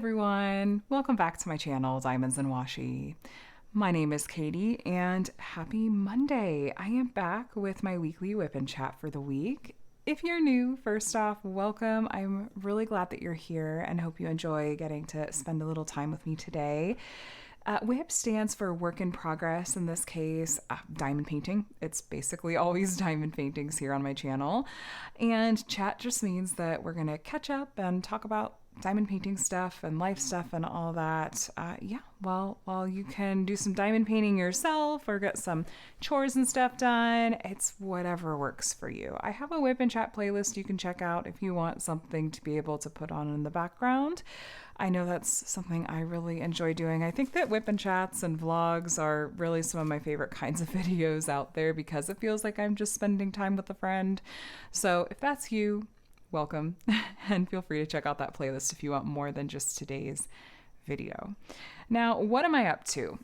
everyone, welcome back to my channel, Diamonds and Washi. My name is Katie and happy Monday. I am back with my weekly WIP and Chat for the week. If you're new, first off, welcome. I'm really glad that you're here and hope you enjoy getting to spend a little time with me today. WIP stands for work in progress, in this case, diamond painting. It's basically always diamond paintings here on my channel. And chat just means that we're going to catch up and talk about diamond painting stuff and life stuff and all that. While you can do some diamond painting yourself or get some chores and stuff done, it's whatever works for you. I have a WIP and Chat playlist you can check out if you want something to be able to put on in the background. I know that's something I really enjoy doing. I think that WIP and Chats and vlogs are really some of my favorite kinds of videos out there because it feels like I'm just spending time with a friend. So if that's you, welcome, and feel free to check out that playlist if you want more than just today's video. Now, what am I up to?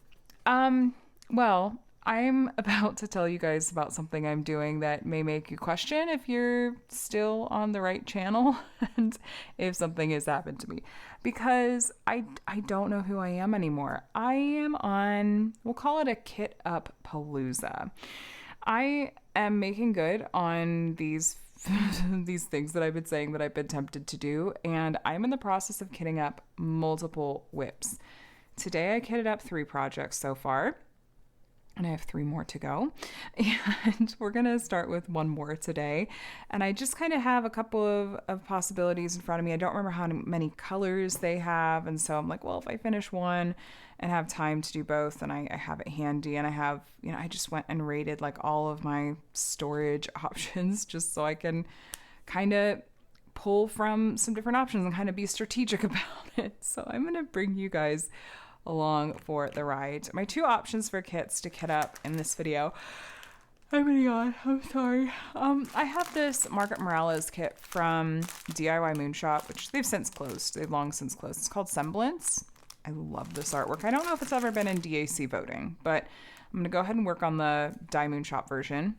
Well, I'm about to tell you guys about something I'm doing that may make you question if you're still on the right channel and if something has happened to me, because I don't know who I am anymore. I am on, we'll call it a kit up palooza. I am making good on these these things that I've been saying that I've been tempted to do, and I'm in the process of kitting up multiple WIPs. Today I kitted up 3 projects so far, and I have 3 more to go, and we're gonna start with 1 more today. And I just kind of have a couple of possibilities in front of me. I don't remember how many colors they have, and so I'm like, well, if I finish one and have time to do both, then I have it handy. And I have, I just went and rated like all of my storage options just so I can kind of pull from some different options and kind of be strategic about it. So I'm gonna bring you guys along for the ride. My 2 options for kits to kit up in this video. Oh my god, I'm sorry. I have this Margaret Morales kit from DIY Moonshop, which they've since closed. They've long since closed. It's called Semblance. I love this artwork. I don't know if it's ever been in DAC voting, but I'm gonna go ahead and work on the Die Moonshop version.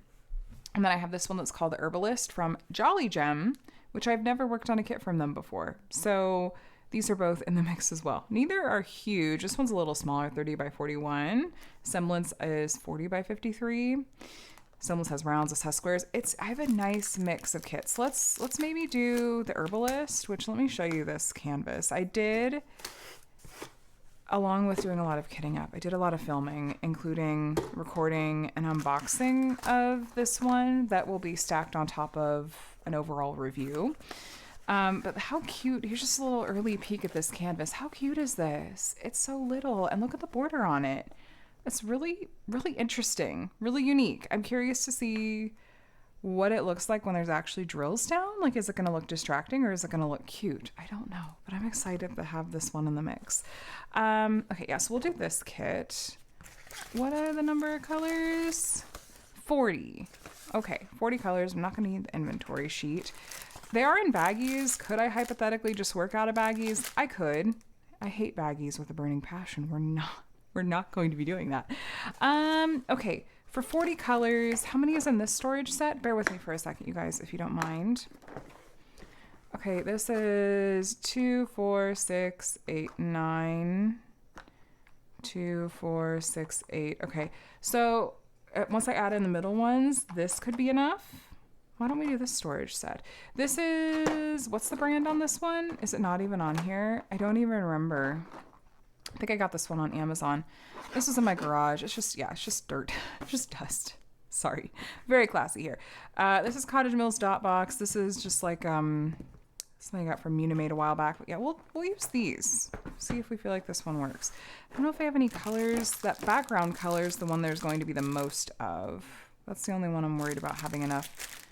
And then I have this one that's called the Herbalist from Jolly Gem, which I've never worked on a kit from them before. So these are both in the mix as well. Neither are huge. This one's a little smaller, 30 by 41. Semblance is 40 by 53. Semblance has rounds, this has squares. I have a nice mix of kits. Let's maybe do the Herbalist, which, let me show you this canvas. I did, along with doing a lot of kitting up, I did a lot of filming, including recording an unboxing of this one that will be stacked on top of an overall review. But how cute, here's just a little early peek at this canvas. How cute is this? It's so little, and look at the border on it. It's really, really interesting, really unique. I'm curious to see what it looks like when there's actually drills down. Like, is it gonna look distracting or is it gonna look cute? I don't know, but I'm excited to have this one in the mix. Okay, yeah, so we'll do this kit. What are the number of colors? 40. Okay, 40 colors. I'm not gonna need the inventory sheet. They are in baggies. Could I hypothetically just work out of baggies? I could. I hate baggies with a burning passion. We're not going to be doing that. Okay, for 40 colors, how many is in this storage set? Bear with me for a second, you guys, if you don't mind. Okay, this is 2, 4, 6, 8, 9. 2, 4, 6, 8. Okay, so once I add in the middle ones, this could be enough. Why don't we do this storage set? This is, what's the brand on this one? Is it not even on here? I don't even remember. I think I got this one on Amazon. This was in my garage. It's just, yeah, it's just dirt, just dust. Sorry. Very classy here. This is Cottage Mills Dot Box. This is just like something I got from Unimate a while back. But yeah, we'll use these. See if we feel like this one works. I don't know if I have any colors. That background color is the one there's going to be the most of. That's the only one I'm worried about having enough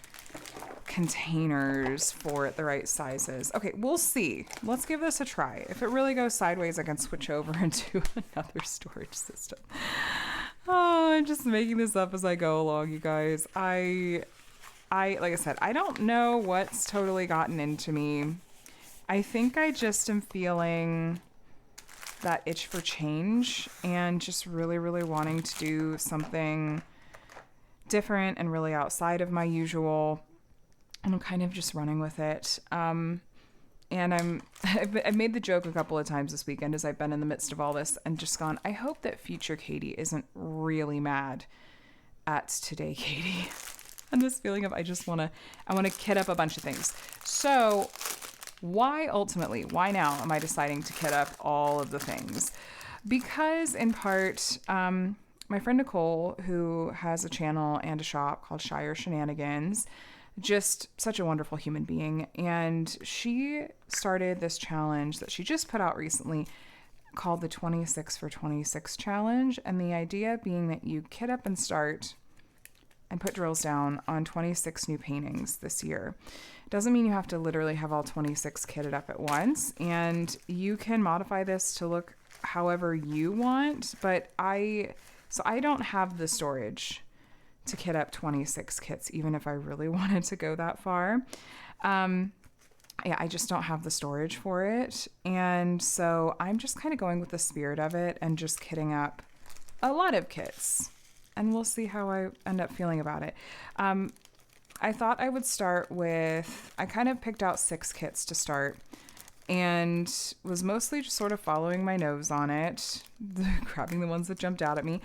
containers for it, the right sizes. Okay, we'll see. Let's give this a try. If it really goes sideways, I can switch over into another storage system. Oh, I'm just making this up as I go along, you guys. I like I said, I don't know what's totally gotten into me. I think I just am feeling that itch for change and just really, really wanting to do something different and really outside of my usual. And I'm kind of just running with it. And I've made the joke a couple of times this weekend as I've been in the midst of all this and just gone, I hope that future Katie isn't really mad at today Katie. And this feeling of I want to kit up a bunch of things. So why now am I deciding to kit up all of the things? Because in part, my friend Nicole, who has a channel and a shop called Shire Shenanigans, just such a wonderful human being. And she started this challenge that she just put out recently called the 26 for 26 challenge. And the idea being that you kit up and start and put drills down on 26 new paintings this year. Doesn't mean you have to literally have all 26 kitted up at once. And you can modify this to look however you want. But I don't have the storage to kit up 26 kits, even if I really wanted to go that far. I just don't have the storage for it. And so I'm just kind of going with the spirit of it and just kitting up a lot of kits. And we'll see how I end up feeling about it. I thought I would start with, I kind of picked out 6 kits to start and was mostly just sort of following my nose on it, grabbing the ones that jumped out at me,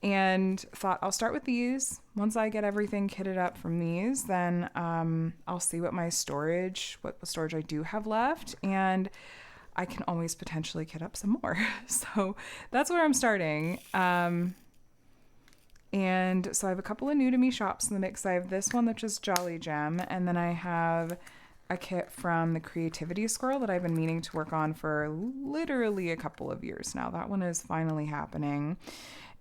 and thought I'll start with these. Once I get everything kitted up from these, then I'll see what storage I do have left, and I can always potentially kit up some more. So that's where I'm starting. And so I have a couple of new to me shops in the mix. I have this one that's just Jolly Gem, and then I have a kit from the Creativity Squirrel that I've been meaning to work on for literally a couple of years now. That one is finally happening.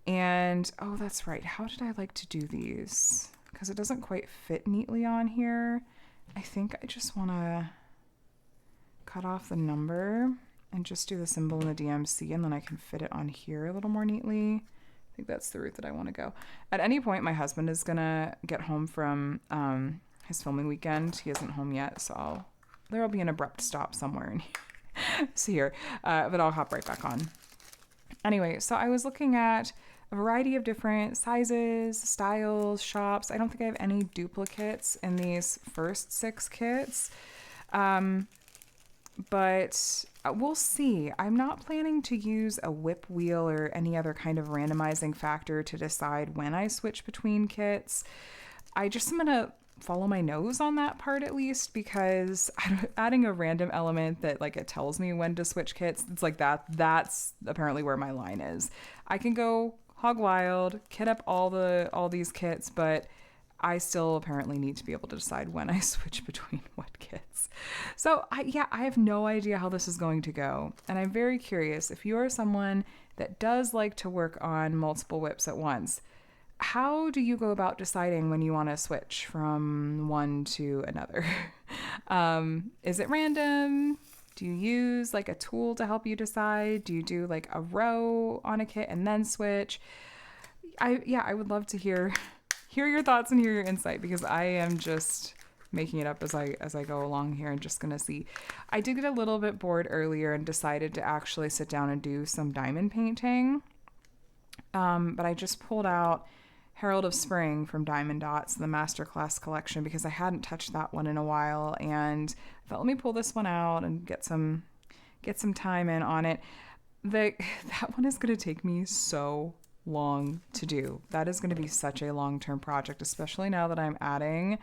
And, oh, that's right. How did I like to do these? Because it doesn't quite fit neatly on here. I think I just want to cut off the number and just do the symbol in the DMC, and then I can fit it on here a little more neatly. I think that's the route that I want to go. At any point, my husband is going to get home from his filming weekend. He isn't home yet, so there'll be an abrupt stop somewhere in here. But I'll hop right back on. Anyway, so I was looking at a variety of different sizes, styles, shops. I don't think I have any duplicates in these first 6 kits. But we'll see. I'm not planning to use a whip wheel or any other kind of randomizing factor to decide when I switch between kits. I just am going to follow my nose on that part at least, because adding a random element that like it tells me when to switch kits, it's like that's apparently where my line is. I can go hog wild, kit up all these kits, but I still apparently need to be able to decide when I switch between what kits. So I have no idea how this is going to go. And I'm very curious, if you are someone that does like to work on multiple whips at once, how do you go about deciding when you want to switch from one to another? Is it random? Do you use like a tool to help you decide? Do you do like a row on a kit and then switch? I would love to hear your thoughts and hear your insight, because I am just making it up as I go along here and just gonna see. I did get a little bit bored earlier and decided to actually sit down and do some diamond painting. But I just pulled out Herald of Spring from Diamond Dots, the Masterclass collection, because I hadn't touched that one in a while, and I thought, let me pull this one out and get some time in on it. That one is going to take me so long to do. That is going to be such a long-term project, especially now that I'm adding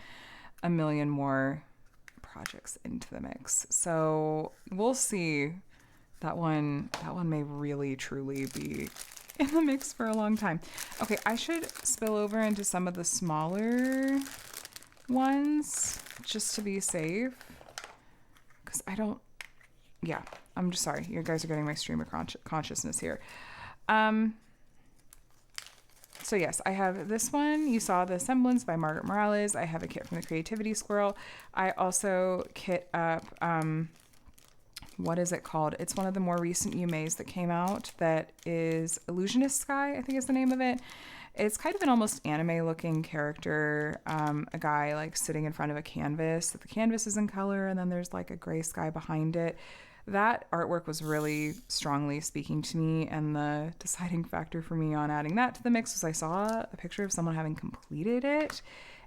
a million more projects into the mix. So we'll see. That one may really truly be in the mix for a long time. Okay, I should spill over into some of the smaller ones just to be safe, because I'm just sorry. You guys are getting my stream of consciousness here. So yes, I have this one. You saw the Semblance by Margaret Morales. I have a kit from the Creativity Squirrel. I also kit up, what is it called? It's one of the more recent Yumeis that came out that is Illusionist Sky, I think is the name of it. It's kind of an almost anime looking character, a guy like sitting in front of a canvas. The canvas is in color and then there's like a gray sky behind it. That artwork was really strongly speaking to me, and the deciding factor for me on adding that to the mix was I saw a picture of someone having completed it,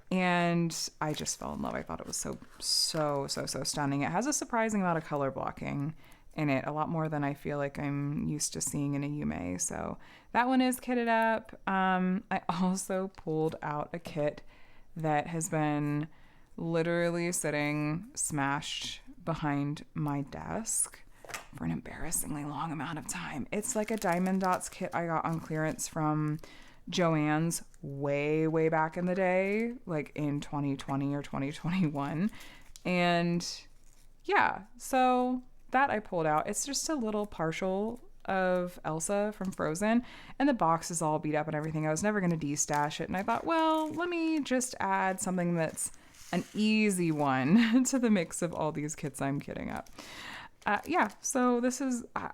And I just fell in love. I thought it was so stunning. It has a surprising amount of color blocking in it, a lot more than I feel like I'm used to seeing in a Yume. So that one is kitted up. I also pulled out a kit that has been literally sitting smashed behind my desk for an embarrassingly long amount of time. It's like a Diamond Dots kit I got on clearance from Joann's way back in the day, like in 2020 or 2021. And yeah, so that I pulled out. It's just a little partial of Elsa from Frozen, and the box is all beat up and everything. I was never going to destash it, and I thought, well, let me just add something that's an easy one to the mix of all these kits I'm kitting up. Yeah, so this is, I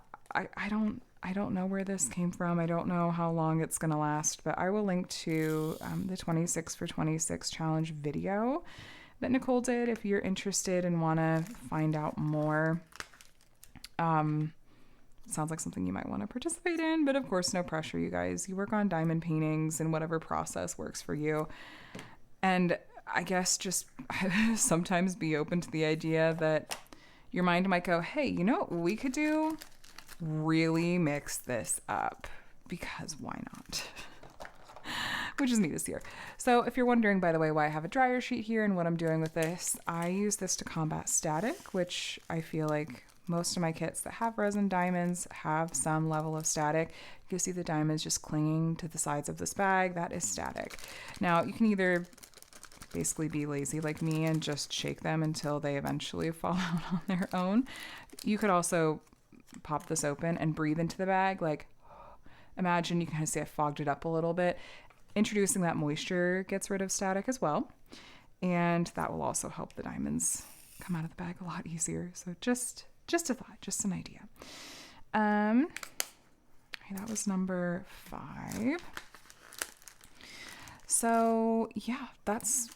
don't know where this came from. I don't know how long it's going to last, but I will link to the 26 for 26 challenge video that Nicole did if you're interested and want to find out more. Sounds like something you might want to participate in, but of course, no pressure, you guys. You work on diamond paintings and whatever process works for you. And I guess just sometimes be open to the idea that your mind might go, hey, you know what we could do? Really mix this up, because why not? Which is me this year. So if you're wondering, by the way, why I have a dryer sheet here and what I'm doing with this, I use this to combat static, which I feel like most of my kits that have resin diamonds have some level of static. You can see the diamonds just clinging to the sides of this bag. That is static. Now, you can either basically be lazy like me and just shake them until they eventually fall out on their own. You could also pop this open and breathe into the bag. Like, imagine, you can kind of see I fogged it up a little bit. Introducing that moisture gets rid of static as well. And that will also help the diamonds come out of the bag a lot easier. So just a thought, just an idea. That was number 5. So yeah, that's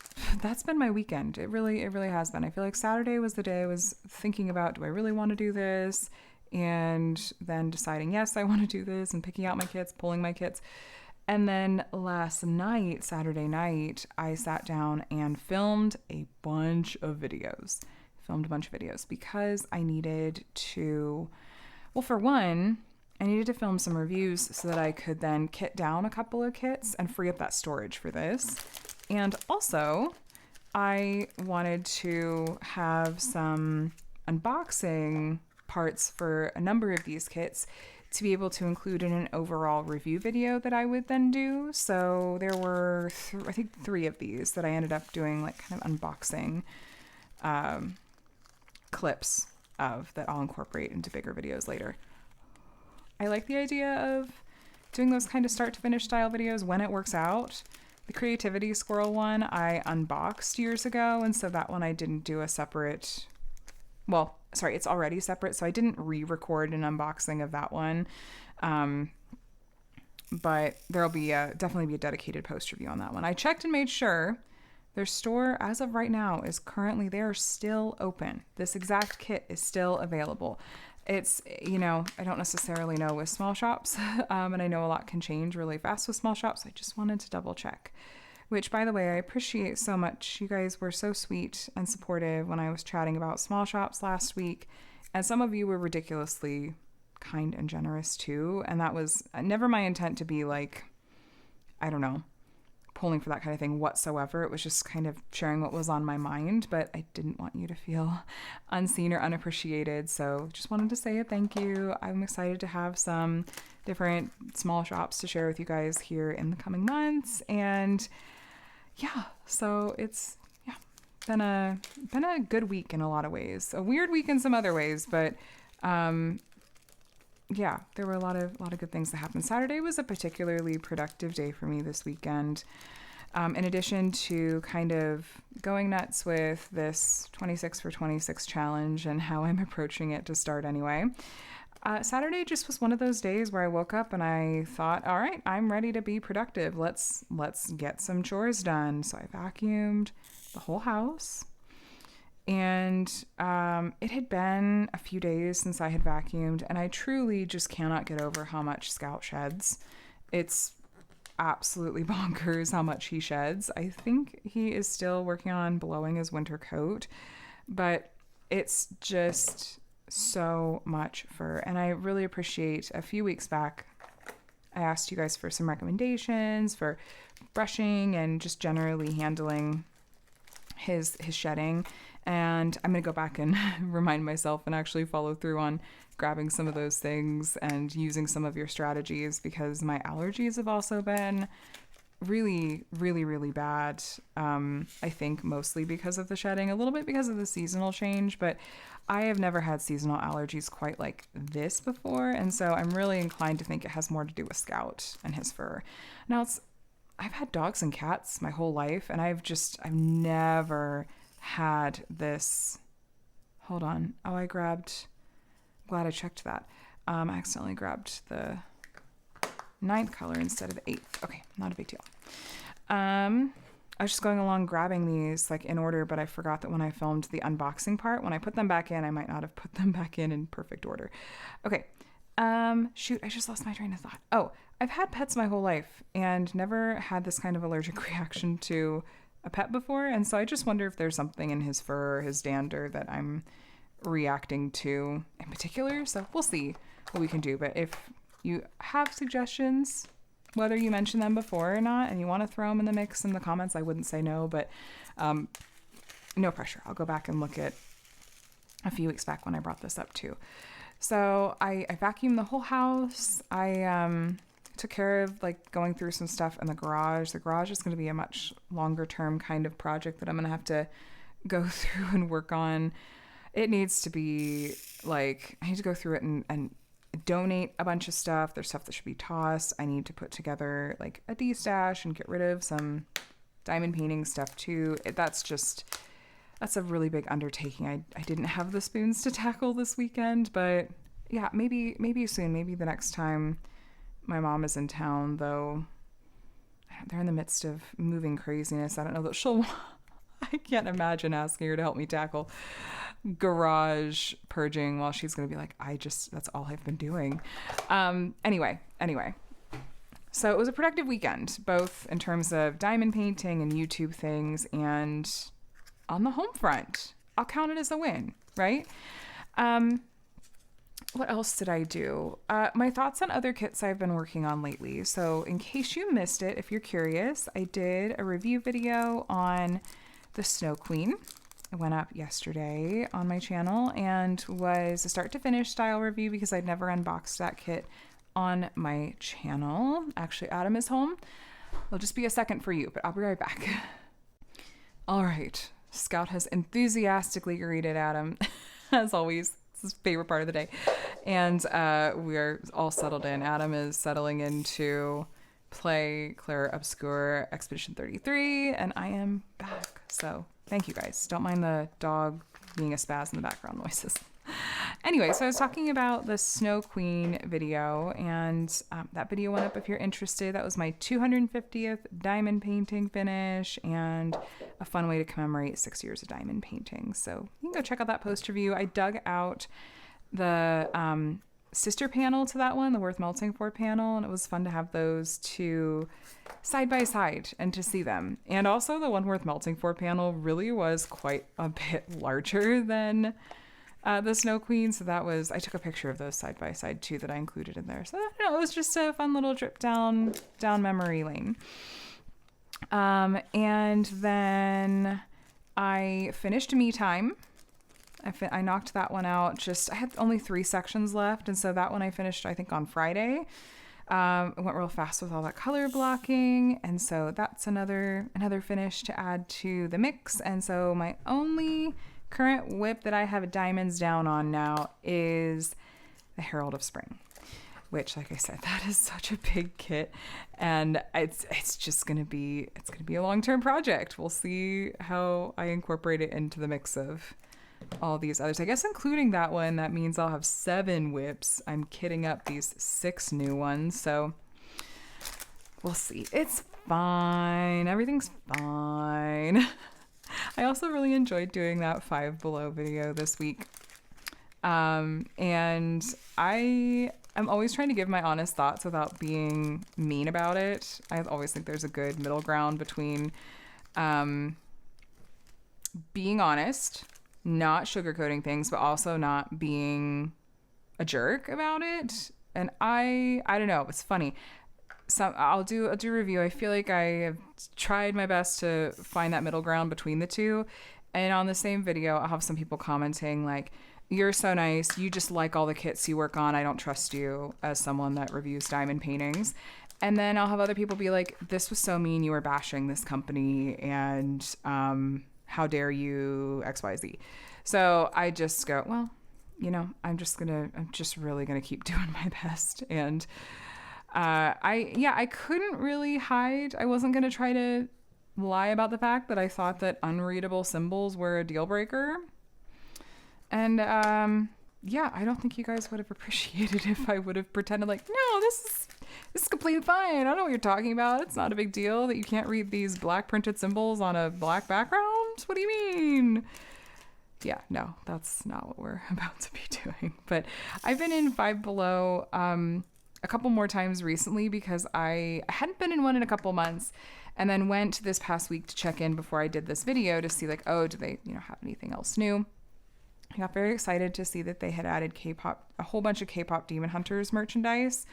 been my weekend. It really has been. I feel like Saturday was the day I was thinking about, do I really want to do this? And then deciding, yes, I want to do this, and picking out my kits, pulling my kits. And then last night, Saturday night, I sat down and filmed a bunch of videos. Because I needed to, well, for one, I needed to film some reviews so that I could then kit down a couple of kits and free up that storage for this. And also, I wanted to have some unboxing parts for a number of these kits to be able to include in an overall review video that I would then do. So there were, I think, 3 of these that I ended up doing, like, kind of unboxing clips of that I'll incorporate into bigger videos later. I like the idea of doing those kind of start to finish style videos when it works out. The Creativity Squirrel one I unboxed years ago, and so that one I didn't do a separate, well, sorry, it's already separate, so I didn't re-record an unboxing of that one. But there'll be definitely be a dedicated post review on that one. I checked and made sure their store, as of right now, is currently, they're still open. This exact kit is still available. It's, you know, I don't necessarily know with small shops, and I know a lot can change really fast with small shops. I just wanted to double check, which, by the way, I appreciate so much. You guys were so sweet and supportive when I was chatting about small shops last week, and some of you were ridiculously kind and generous too, and that was never my intent to be like, I don't know, pulling for that kind of thing whatsoever. It was just kind of sharing what was on my mind, but I didn't want you to feel unseen or unappreciated. So just wanted to say a thank you. I'm excited to have some different small shops to share with you guys here in the coming months. And yeah, so it's been a good week in a lot of ways. A weird week in some other ways, but yeah, there were a lot of good things that happened. Saturday was a particularly productive day for me this weekend. In addition to kind of going nuts with this 26 for 26 challenge and how I'm approaching it to start anyway, Saturday just was one of those days where I woke up and I thought, all right, I'm ready to be productive. Let's get some chores done. So I vacuumed the whole house. And it had been a few days since I had vacuumed, and I truly just cannot get over how much Scout sheds. It's absolutely bonkers how much he sheds. I think he is still working on blowing his winter coat, but it's just so much fur. And I really appreciate, a few weeks back, I asked you guys for some recommendations for brushing and just generally handling his shedding. And I'm going to go back and remind myself and actually follow through on grabbing some of those things and using some of your strategies, because my allergies have also been really, really, really bad. I think mostly because of the shedding, a little bit because of the seasonal change, but I have never had seasonal allergies quite like this before. And so I'm really inclined to think it has more to do with Scout and his fur. Now, I've had dogs and cats my whole life, and I've never had this. Hold on. Oh, glad I checked that. I accidentally grabbed the 9th color instead of the 8th. Okay, not a big deal. I was just going along grabbing these like in order, but I forgot that when I filmed the unboxing part, when I put them back in, I might not have put them back in perfect order. Okay. Shoot, I just lost my train of thought. Oh, I've had pets my whole life and never had this kind of allergic reaction to a pet before. And so I just wonder if there's something in his fur or his dander that I'm reacting to in particular. So we'll see what we can do. But if you have suggestions, whether you mention them before or not, and you want to throw them in the mix in the comments, I wouldn't say no, but no pressure. I'll go back and look at a few weeks back when I brought this up too. So I vacuumed the whole house. I took care of like going through some stuff in the garage. The garage is going to be a much longer term kind of project that I'm going to have to go through and work on. It needs to be like, I need to go through it and donate a bunch of stuff. There's stuff that should be tossed. I need to put together like a de-stash and get rid of some diamond painting stuff too. That's a really big undertaking. I didn't have the spoons to tackle this weekend, but yeah, maybe soon, maybe the next time my mom is in town, though they're in the midst of moving craziness. I don't know that I can't imagine asking her to help me tackle garage purging while she's going to be like, that's all I've been doing. Anyway. So it was a productive weekend, both in terms of diamond painting and YouTube things, and on the home front. I'll count it as a win, right? What else did I do? My thoughts on other kits I've been working on lately. So in case you missed it, if you're curious, I did a review video on the Snow Queen. It went up yesterday on my channel and was a start to finish style review because I'd never unboxed that kit on my channel. Actually, Adam is home. It'll just be a second for you, but I'll be right back. All right. Scout has enthusiastically greeted Adam, as always. It's his favorite part of the day. And we are all settled in. Adam is settling into play Claire Obscure Expedition 33, and I am back. So thank you guys. Don't mind the dog being a spaz in the background noises. Anyway, so I was talking about the Snow Queen video, and that video went up if you're interested. That was my 250th diamond painting finish and a fun way to commemorate 6 years of diamond painting. So you can go check out that post review. I dug out the sister panel to that one, the Worth Melting For panel, and it was fun to have those two side by side and to see them. And also the one Worth Melting For panel really was quite a bit larger than the Snow Queen, so I took a picture of those side by side too that I included in there. So it was just a fun little trip down memory lane. And then I finished Me Time. I knocked that one out. I had only 3 sections left, and so that one I finished I think on Friday. It went real fast with all that color blocking, and so that's another finish to add to the mix. And so my only current WIP that I have diamonds down on now is the Herald of Spring, which, like I said, that is such a big kit, and it's just gonna be a long-term project. We'll see how I incorporate it into the mix of all these others. I guess including that one, that means I'll have 7 WIPs. I'm kitting up these 6 new ones, so we'll see. It's fine. Everything's fine. I also really enjoyed doing that 5 Below video this week. And I I'm always trying to give my honest thoughts without being mean about it. I always think there's a good middle ground between being honest, not sugarcoating things, but also not being a jerk about it. And I don't know. It's funny. I'll do a review. I feel like I have tried my best to find that middle ground between the two. And on the same video, I'll have some people commenting like, "You're so nice. You just like all the kits you work on. I don't trust you as someone that reviews diamond paintings." And then I'll have other people be like, "This was so mean. You were bashing this company, and how dare you XYZ." So I just go, well, I'm just really gonna keep doing my best. And I couldn't really hide. I wasn't gonna try to lie about the fact that I thought that unreadable symbols were a deal breaker. And I don't think you guys would have appreciated if I would have pretended like, no, this is completely fine. I don't know what you're talking about. It's not a big deal that you can't read these black printed symbols on a black background. What do you mean? Yeah, no, that's not what we're about to be doing. But I've been in Five Below a couple more times recently because I hadn't been in one in a couple months, and then went this past week to check in before I did this video to see like, oh, do they have anything else new? I got very excited to see that they had added K-pop, a whole bunch of K-pop Demon Hunters merchandise.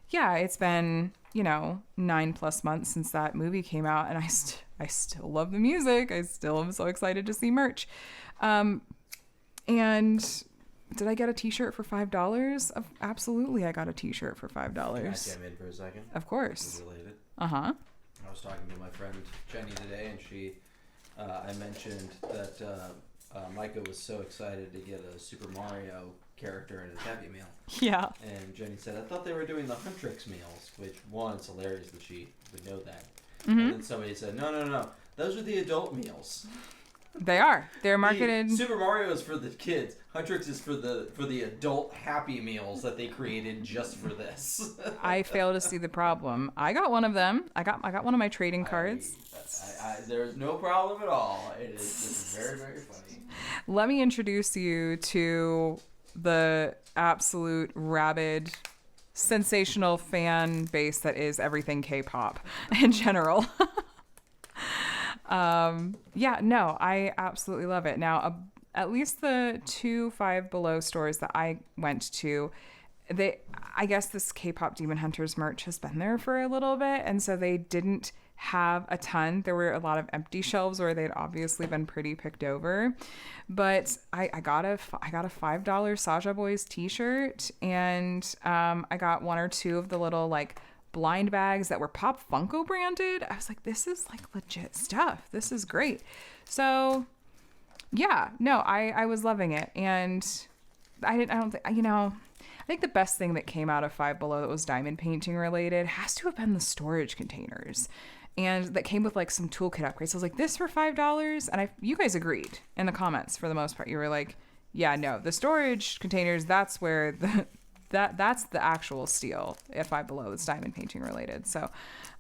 Yeah, it's been 9+ months since that movie came out, and I still love the music. I still am so excited to see merch. And did I get a t-shirt for $5? Absolutely, I got a t-shirt for $5. Can I chime in for a second? Of course. Related. Uh-huh. I was talking to my friend Jenny today, and I mentioned that Micah was so excited to get a Super Mario character in his Happy Meal. Yeah. And Jenny said, I thought they were doing the Huntrix meals, which, one, it's hilarious that she would know that. Mm-hmm. And then somebody said, no, those are the adult meals. They are. They're marketed. Super Mario is for the kids. Huntrix is for the adult Happy Meals that they created just for this. I fail to see the problem. I got one of them. I got one of my trading cards. There's no problem at all. This is very, very funny. Let me introduce you to the absolute rabid, sensational fan base that is everything K-pop in general. I absolutely love it. Now, at least the 2 Five Below stores that I went to, I guess this K-pop Demon Hunters merch has been there for a little bit, and so they didn't have a ton. There were a lot of empty shelves where they'd obviously been pretty picked over, but I got a $5 Saja Boys t-shirt, and I got 1 or 2 of the little like blind bags that were Pop Funko branded. I was like, this is like legit stuff. This is great. So yeah, no, I was loving it. And I think the best thing that came out of Five Below that was diamond painting related has to have been the storage containers. And that came with like some toolkit upgrades. So I was like, this for $5? And you guys agreed in the comments for the most part. You were like, yeah, no, the storage containers, that's where that's the actual steal at Five Below that's diamond painting related. So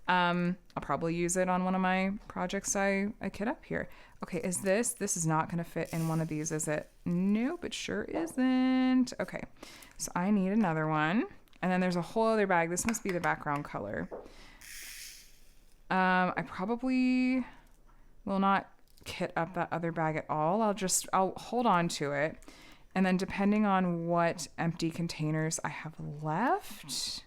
I'll probably use it on one of my projects I kit up here. Okay, this is not going to fit in one of these, is it? Nope, it sure isn't. Okay, so I need another one. And then there's a whole other bag. This must be the background color. I probably will not kit up that other bag at all. I'll hold on to it. And then depending on what empty containers I have left,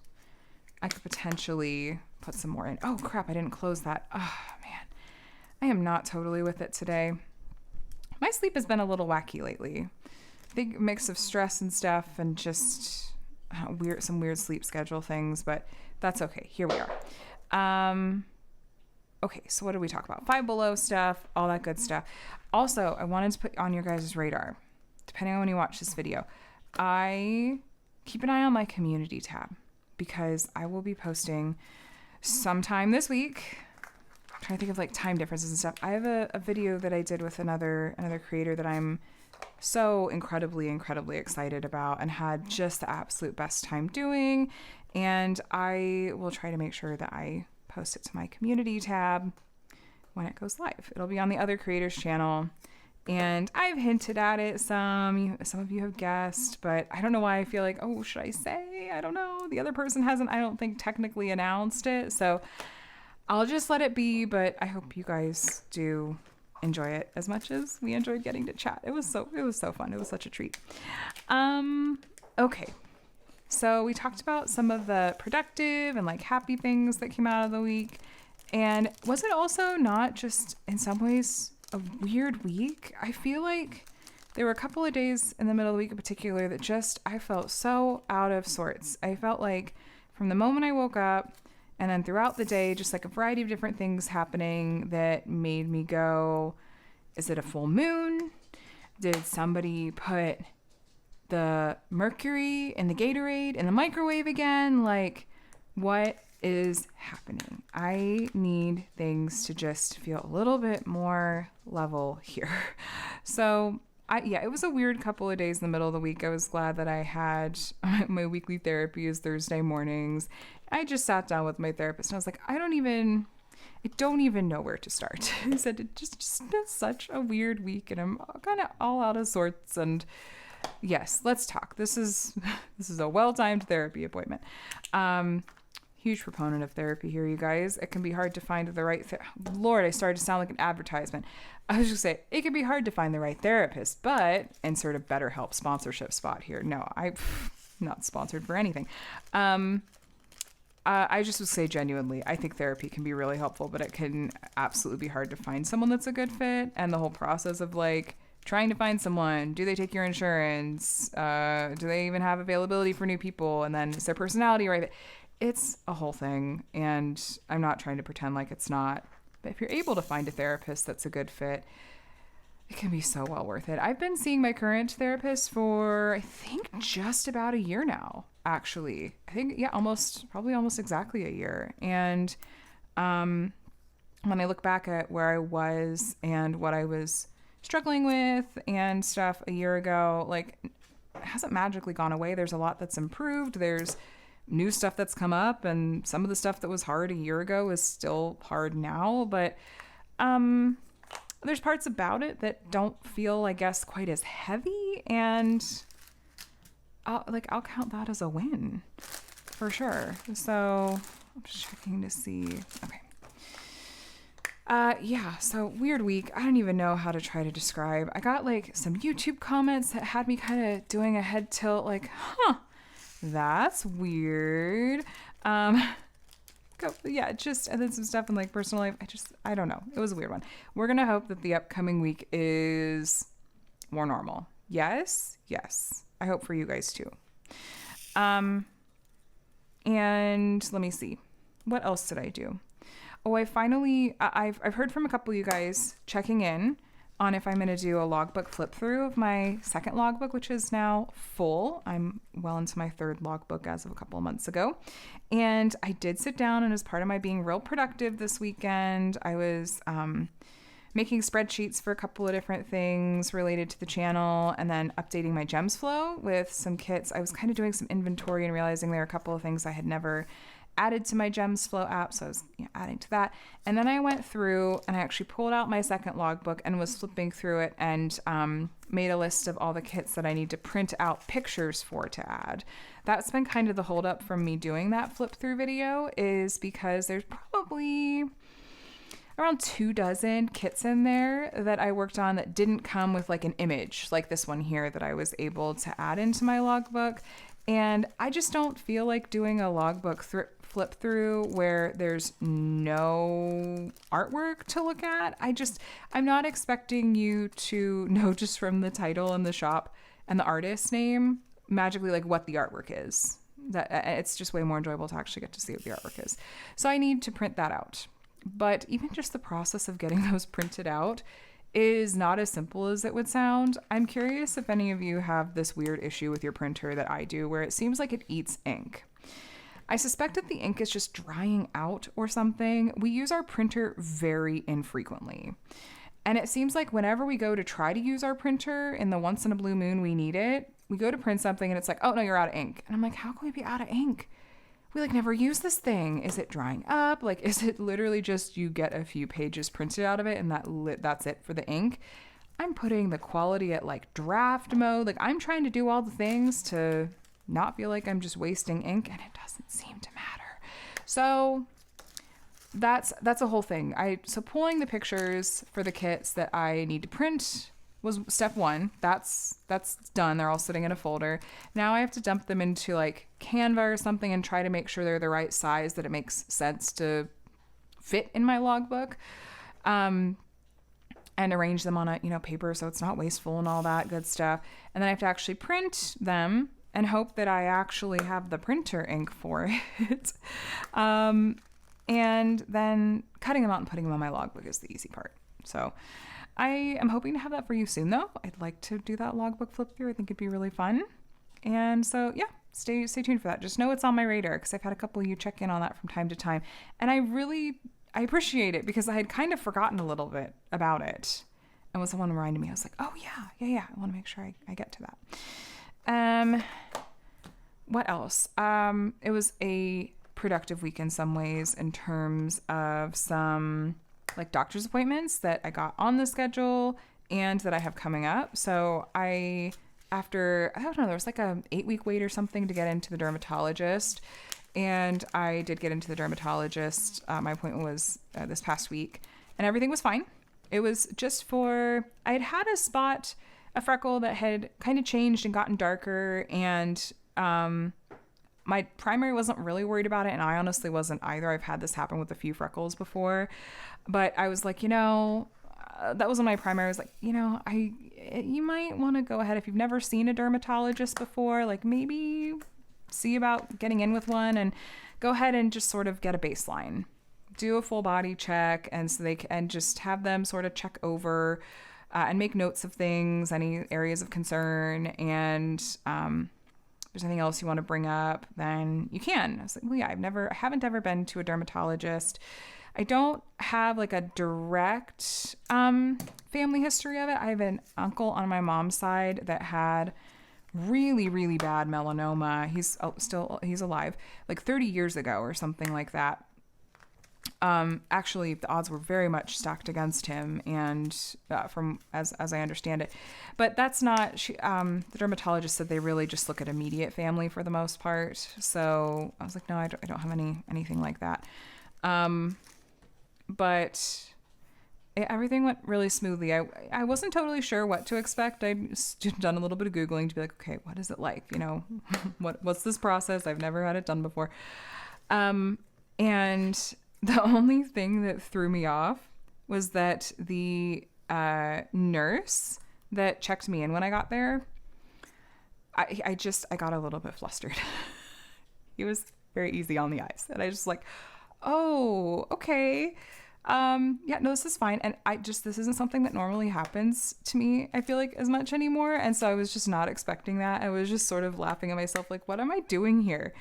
I could potentially put some more in. Oh, crap, I didn't close that. Oh, man. I am not totally with it today. My sleep has been a little wacky lately. Big mix of stress and stuff and just some weird sleep schedule things, but that's okay. Here we are. Okay, so what did we talk about? Five Below stuff, all that good stuff. Also, I wanted to put on your guys' radar, depending on when you watch this video, I keep an eye on my community tab because I will be posting sometime this week. I'm trying to think of like time differences and stuff. I have a video that I did with another creator that I'm so incredibly excited about and had just the absolute best time doing. And I will try to make sure that I post it to my community tab when it goes live. It'll be on the other creators channel. And I've hinted at it some of you have guessed, but I don't know why I feel like, oh, should I say? I don't know. The other person hasn't, I don't think, technically announced it. So I'll just let it be, but I hope you guys do enjoy it as much as we enjoyed getting to chat. It was so fun. It was such a treat. Okay. So we talked about some of the productive and like happy things that came out of the week. And was it also not just in some ways a weird week? I feel like there were a couple of days in the middle of the week in particular that just, I felt so out of sorts. I felt like from the moment I woke up and then throughout the day, just like a variety of different things happening that made me go, is it a full moon? Did somebody put the mercury in the Gatorade in the microwave again? Like, what is happening? I need things to just feel a little bit more level here. So it was a weird couple of days in the middle of the week. I was glad that I had my weekly therapy is Thursday mornings. I just sat down with my therapist and I was like, I don't even know where to start. I said, it just been such a weird week and I'm kind of all out of sorts. And yes, let's talk. This is a well-timed therapy appointment. Huge proponent of therapy here, you guys. It can be hard to find the right Lord, I started to sound like an advertisement. I was just say it can be hard to find the right therapist, but insert a BetterHelp sponsorship spot here. No, I'm not sponsored for anything. I just would say genuinely, I think therapy can be really helpful, but it can absolutely be hard to find someone that's a good fit. And the whole process of like trying to find someone, do they take your insurance? Do they even have availability for new people? And then is their personality right? It's a whole thing, and I'm not trying to pretend like it's not. But if you're able to find a therapist that's a good fit, it can be so well worth it. I've been seeing my current therapist for, I think, just about a year now, actually. I think, probably almost exactly a year. And when I look back at where I was and what I was struggling with and stuff a year ago, like, it hasn't magically gone away. There's a lot that's improved. There's new stuff that's come up, and some of the stuff that was hard a year ago is still hard now, but there's parts about it that don't feel, I guess, quite as heavy, and I'll count that as a win for sure. So I'm just checking to see. Okay. So weird week. I don't even know how to try to describe. I got like some YouTube comments that had me kind of doing a head tilt, like, that's weird. And then some stuff in like personal life. I don't know. It was a weird one. We're going to hope that the upcoming week is more normal. Yes. I hope for you guys too. And let me see. What else did I do? Oh, I've heard from a couple of you guys checking in on if I'm going to do a logbook flip through of my second logbook, which is now full. I'm well into my third logbook as of a couple of months ago. And I did sit down, and as part of my being real productive this weekend, I was making spreadsheets for a couple of different things related to the channel, and then updating my gems flow with some kits. I was kind of doing some inventory and realizing there were a couple of things I had never added to my gems flow app, so I was adding to that. And then I went through and I actually pulled out my second logbook and was flipping through it and made a list of all the kits that I need to print out pictures for to add. That's been kind of the holdup from me doing that flip through video, is because there's probably around 24 kits in there that I worked on that didn't come with like an image like this one here that I was able to add into my logbook. And I just don't feel like doing a logbook flip through where there's no artwork to look at. I'm not expecting you to know just from the title and the shop and the artist's name magically like what the artwork is. That it's just way more enjoyable to actually get to see what the artwork is. So I need to print that out. But even just the process of getting those printed out is not as simple as it would sound. I'm curious if any of you have this weird issue with your printer that I do, where it seems like it eats ink. I suspect that the ink is just drying out or something. We use our printer very infrequently. And it seems like whenever we go to try to use our printer in the once in a blue moon we need it, we go to print something and it's like, oh no, you're out of ink. And I'm like, how can we be out of ink? We like never use this thing. Is it drying up? Like, is it literally just you get a few pages printed out of it and that's it for the ink? I'm putting the quality at like draft mode. Like I'm trying to do all the things to not feel like I'm just wasting ink, and it doesn't seem to matter. So that's a whole thing. So pulling the pictures for the kits that I need to print was step one. That's done. They're all sitting in a folder. Now I have to dump them into like Canva or something and try to make sure they're the right size, that it makes sense to fit in my logbook. And arrange them on a, paper so it's not wasteful and all that good stuff. And then I have to actually print them and hope that I actually have the printer ink for it. And then cutting them out and putting them on my logbook is the easy part. So I am hoping to have that for you soon, though. I'd like to do that logbook flip through. I think it'd be really fun. And so, yeah, stay tuned for that. Just know it's on my radar because I've had a couple of you check in on that from time to time. And I appreciate it because I had kind of forgotten a little bit about it. And when someone reminded me, I was like, oh, yeah. I want to make sure I get to that. What else? It was a productive week in some ways in terms of some like doctor's appointments that I got on the schedule and that I have coming up. So I don't know, there was like a 8-week wait or something to get into the dermatologist. And I did get into the dermatologist. My appointment was this past week and everything was fine. It was just I had had a freckle that had kind of changed and gotten darker, and my primary wasn't really worried about it, and I honestly wasn't either. I've had this happen with a few freckles before, but I was like, that wasn't my primary. I was like, you might want to go ahead if you've never seen a dermatologist before, like maybe see about getting in with one and go ahead and just sort of get a baseline, do a full body check, and so they can just have them sort of check over and make notes of things, any areas of concern, and if there's anything else you want to bring up, then you can. I was like, well, yeah, I haven't ever been to a dermatologist. I don't have like a direct family history of it. I have an uncle on my mom's side that had really, really bad melanoma. He's alive, like 30 years ago or something like that. Actually, the odds were very much stacked against him, and from as I understand it, but that's not. The dermatologist said they really just look at immediate family for the most part. So I was like, no, I don't have anything like that. But everything went really smoothly. I wasn't totally sure what to expect. I'd done a little bit of Googling to be like, okay, what is it like? What's this process? I've never had it done before. And the only thing that threw me off was that the nurse that checked me in when I got there, I got a little bit flustered. He was very easy on the eyes. And I just like, oh, okay. Yeah, no, this is fine. And this isn't something that normally happens to me, I feel like, as much anymore. And so I was just not expecting that. I was just sort of laughing at myself, like, what am I doing here?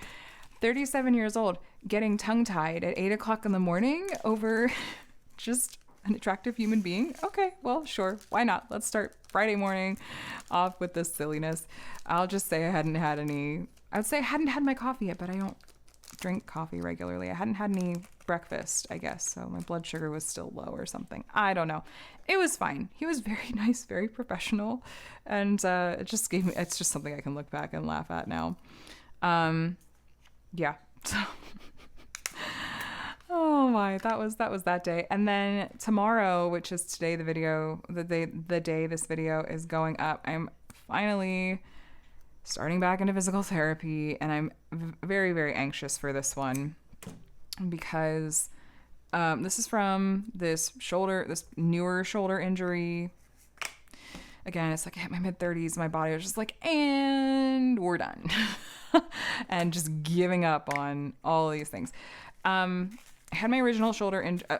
37 years old, getting tongue-tied at 8 o'clock in the morning over just an attractive human being. Okay, well, sure. Why not? Let's start Friday morning off with this silliness. I'll just say I hadn't had my coffee yet, but I don't drink coffee regularly. I hadn't had any breakfast, I guess. So my blood sugar was still low or something. I don't know. It was fine. He was very nice, very professional. And it's just something I can look back and laugh at now. Yeah. So, oh my, that was that day. And then tomorrow, which is today, the day this video is going up, I'm finally starting back into physical therapy, and I'm very, very anxious for this one because this is from this newer shoulder injury. Again, it's like I hit my mid-30s, my body was just like, and we're done. And just giving up on all of these things. I had my original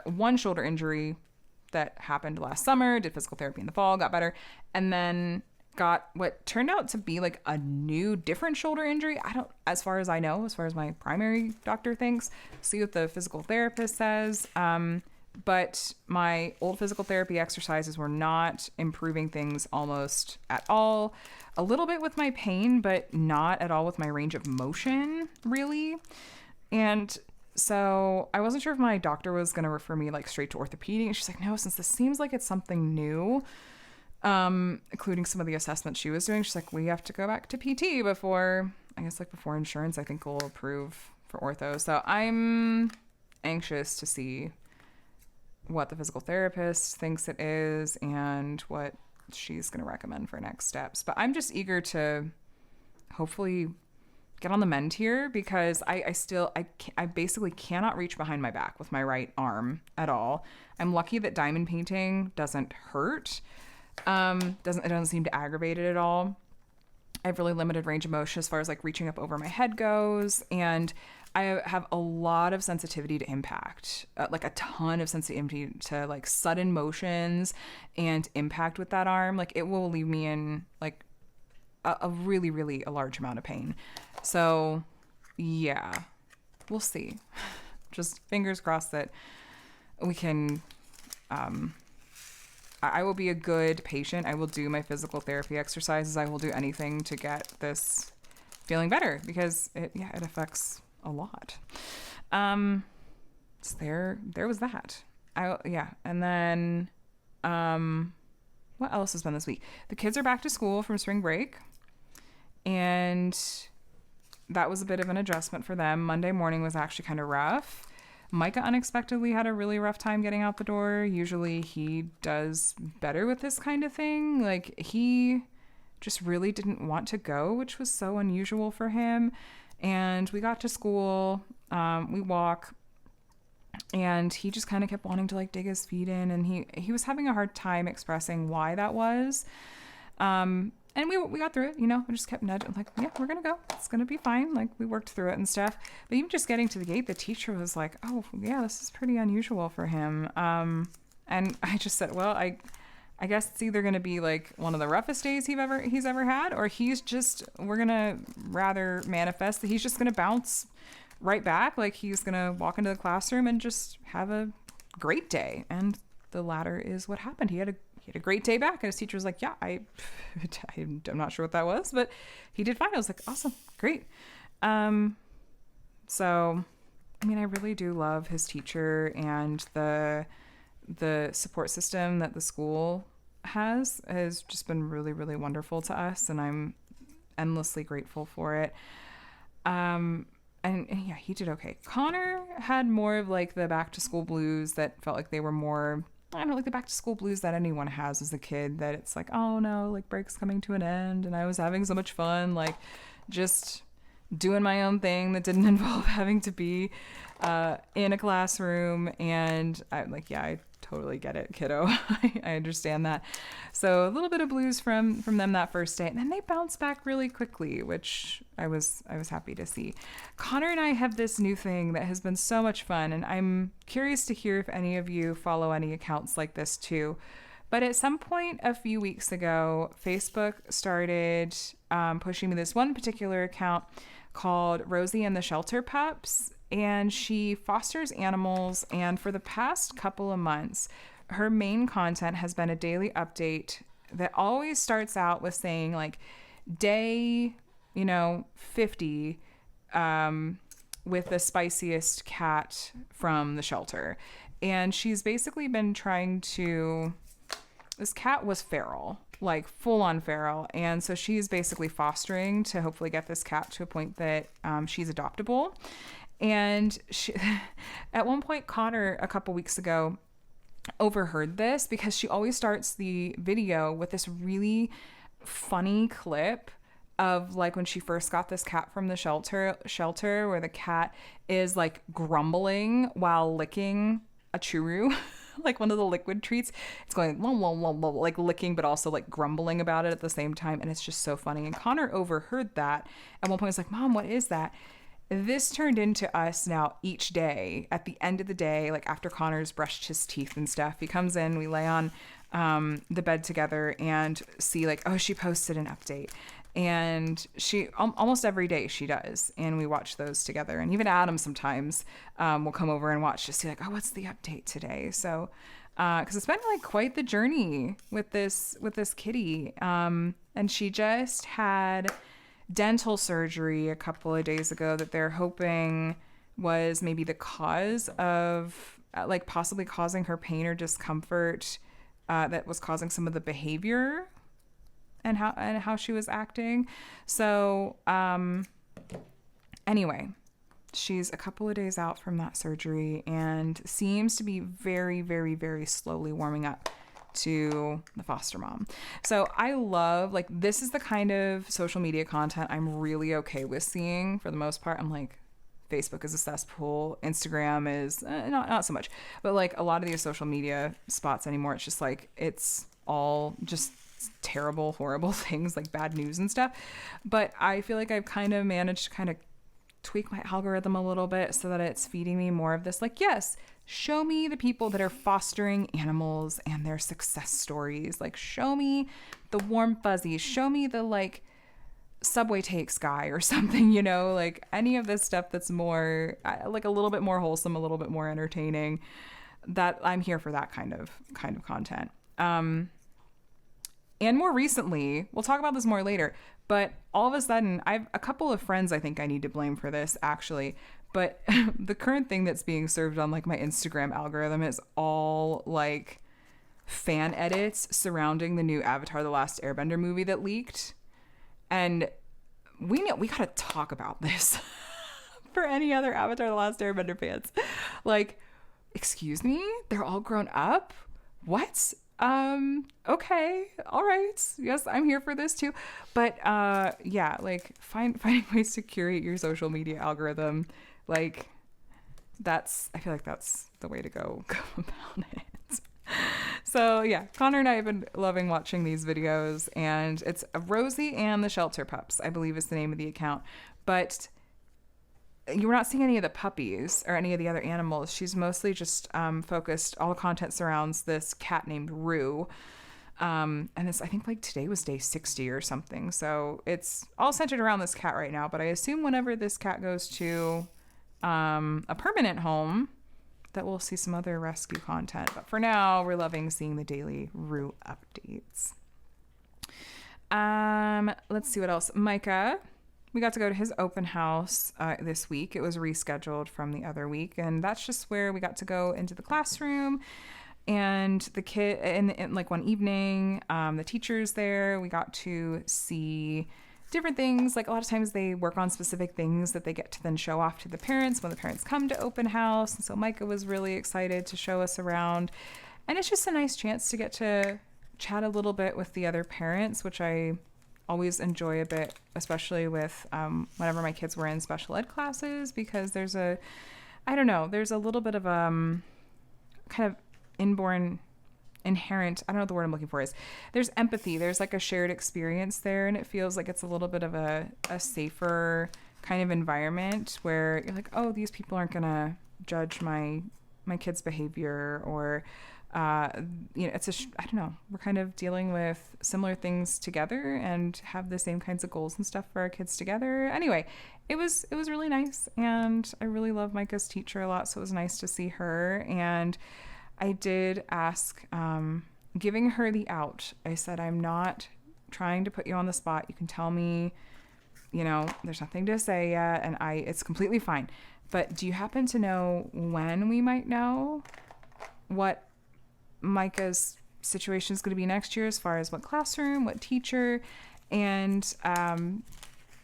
one shoulder injury that happened last summer, did physical therapy in the fall, got better, and then got what turned out to be like a new, different shoulder injury. As far as I know, as far as my primary doctor thinks, see what the physical therapist says. But my old physical therapy exercises were not improving things almost at all. A little bit with my pain, but not at all with my range of motion, really. And so I wasn't sure if my doctor was going to refer me like straight to orthopedic. And she's like, no, since this seems like it's something new, including some of the assessments she was doing. She's like, we have to go back to PT before, I guess, like before insurance, I think, will approve for ortho. So I'm anxious to see what the physical therapist thinks it is and what she's going to recommend for next steps. But I'm just eager to hopefully get on the mend here, because I basically cannot reach behind my back with my right arm at all. I'm lucky that diamond painting doesn't hurt. It doesn't seem to aggravate it at all. I have really limited range of motion as far as like reaching up over my head goes, and I have a lot of sensitivity to impact, like a ton of sensitivity to like sudden motions and impact with that arm. Like it will leave me in like a really, really a large amount of pain. So yeah, we'll see. Just fingers crossed that we can, I will be a good patient. I will do my physical therapy exercises. I will do anything to get this feeling better, because it affects a lot. So there was that. And then, what else has been this week? The kids are back to school from spring break, and that was a bit of an adjustment for them. Monday morning was actually kind of rough. Micah unexpectedly had a really rough time getting out the door. Usually he does better with this kind of thing. Like, he just really didn't want to go, which was so unusual for him. And we got to school, we walk, and he just kind of kept wanting to like dig his feet in, and he was having a hard time expressing why that was. And we got through it, you know. We just kept nudging, like, yeah, we're gonna go. It's gonna be fine. Like, we worked through it and stuff. But even just getting to the gate, the teacher was like, oh, yeah, this is pretty unusual for him. And I just said, well, I guess it's either gonna be like one of the roughest days he's ever had, or we're gonna rather manifest that he's just gonna bounce right back. Like, he's gonna walk into the classroom and just have a great day. And the latter is what happened. He had a great day back, and his teacher was like, yeah, I'm not sure what that was, but he did fine. I was like, awesome, great. So, I mean, I really do love his teacher, and the support system that the school has just been really, really wonderful to us, and I'm endlessly grateful for it. And yeah, he did okay. Connor had more of like the back to school blues that felt like they were more, I don't know, like the back to school blues that anyone has as a kid, that it's like, oh no, like break's coming to an end and I was having so much fun, like just doing my own thing that didn't involve having to be in a classroom. And I'm like, yeah, I totally get it, kiddo. I understand that. So a little bit of blues from them that first day, and then they bounced back really quickly, which I was happy to see. Connor and I have this new thing that has been so much fun, and I'm curious to hear if any of you follow any accounts like this too. But at some point a few weeks ago, Facebook started pushing me this one particular account called Rosie and the Shelter Pups. And she fosters animals, and for the past couple of months, her main content has been a daily update that always starts out with saying like day, 50, with the spiciest cat from the shelter. And she's basically been this cat was feral, like full on feral. And so she's basically fostering to hopefully get this cat to a point that she's adoptable. And at one point, Connor, a couple weeks ago, overheard this, because she always starts the video with this really funny clip of like when she first got this cat from the shelter where the cat is like grumbling while licking a churu, like one of the liquid treats. It's going like licking, but also like grumbling about it at the same time. And it's just so funny. And Connor overheard that. At one point, I was like, Mom, what is that? This turned into us now each day at the end of the day, like after Connor's brushed his teeth and stuff, he comes in, we lay on the bed together and see like, oh, she posted an update. And she almost every day she does. And we watch those together. And even Adam sometimes will come over and watch to see like, oh, what's the update today? So, because it's been like quite the journey with this kitty. And she just had dental surgery a couple of days ago that they're hoping was maybe the cause of like possibly causing her pain or discomfort that was causing some of the behavior and how she was acting. So anyway, she's a couple of days out from that surgery and seems to be very, very, very slowly warming up to the foster mom. So I love, like, this is the kind of social media content I'm really okay with seeing for the most part. I'm like, Facebook is a cesspool. Instagram is not so much, but like a lot of these social media spots anymore, it's just like, it's all just terrible, horrible things, like bad news and stuff. But I feel like I've kind of managed to kind of tweak my algorithm a little bit so that it's feeding me more of this, like, yes, show me the people that are fostering animals and their success stories. Like, show me the warm fuzzies, show me the like Subway takes guy or something, you know, like any of this stuff that's more like a little bit more wholesome, a little bit more entertaining. That I'm here for that kind of content. And more recently, we'll talk about this more later, but all of a sudden, I've a couple of friends I think I need to blame for this, actually. But the current thing that's being served on like my Instagram algorithm is all like fan edits surrounding the new Avatar: The Last Airbender movie that leaked. And we gotta talk about this for any other Avatar: The Last Airbender fans. Like, excuse me? They're all grown up? What? Okay, all right. Yes, I'm here for this too. But yeah, like finding ways to curate your social media algorithm, like I feel like that's the way to go about it. So yeah, Connor and I have been loving watching these videos, and it's Rosie and the Shelter Pups, I believe is the name of the account. But you're not seeing any of the puppies or any of the other animals. She's mostly just focused. All the content surrounds this cat named Rue. And it's, I think like today was day 60 or something. So it's all centered around this cat right now. But I assume whenever this cat goes to a permanent home, that we'll see some other rescue content. But for now, we're loving seeing the daily Rue updates. Let's see what else. Micah. We got to go to his open house this week. It was rescheduled from the other week. And that's just where we got to go into the classroom. And the kid, in like one evening, the teacher's there. We got to see different things. Like a lot of times they work on specific things that they get to then show off to the parents when the parents come to open house. And so Micah was really excited to show us around. And it's just a nice chance to get to chat a little bit with the other parents, which I always enjoy a bit, especially with whenever my kids were in special ed classes, because there's a little bit of kind of inherent, I don't know what the word I'm looking for is. There's empathy. There's like a shared experience there, and it feels like it's a little bit of a safer kind of environment where you're like, oh, these people aren't gonna judge my kid's behavior, or it's I don't know, we're kind of dealing with similar things together and have the same kinds of goals and stuff for our kids together. Anyway, it was really nice, and I really love Micah's teacher a lot, so it was nice to see her. And I did ask, giving her the out. I said, I'm not trying to put you on the spot. You can tell me, there's nothing to say yet, and it's completely fine. But do you happen to know when we might know what Micah's situation is going to be next year, as far as what classroom, what teacher? And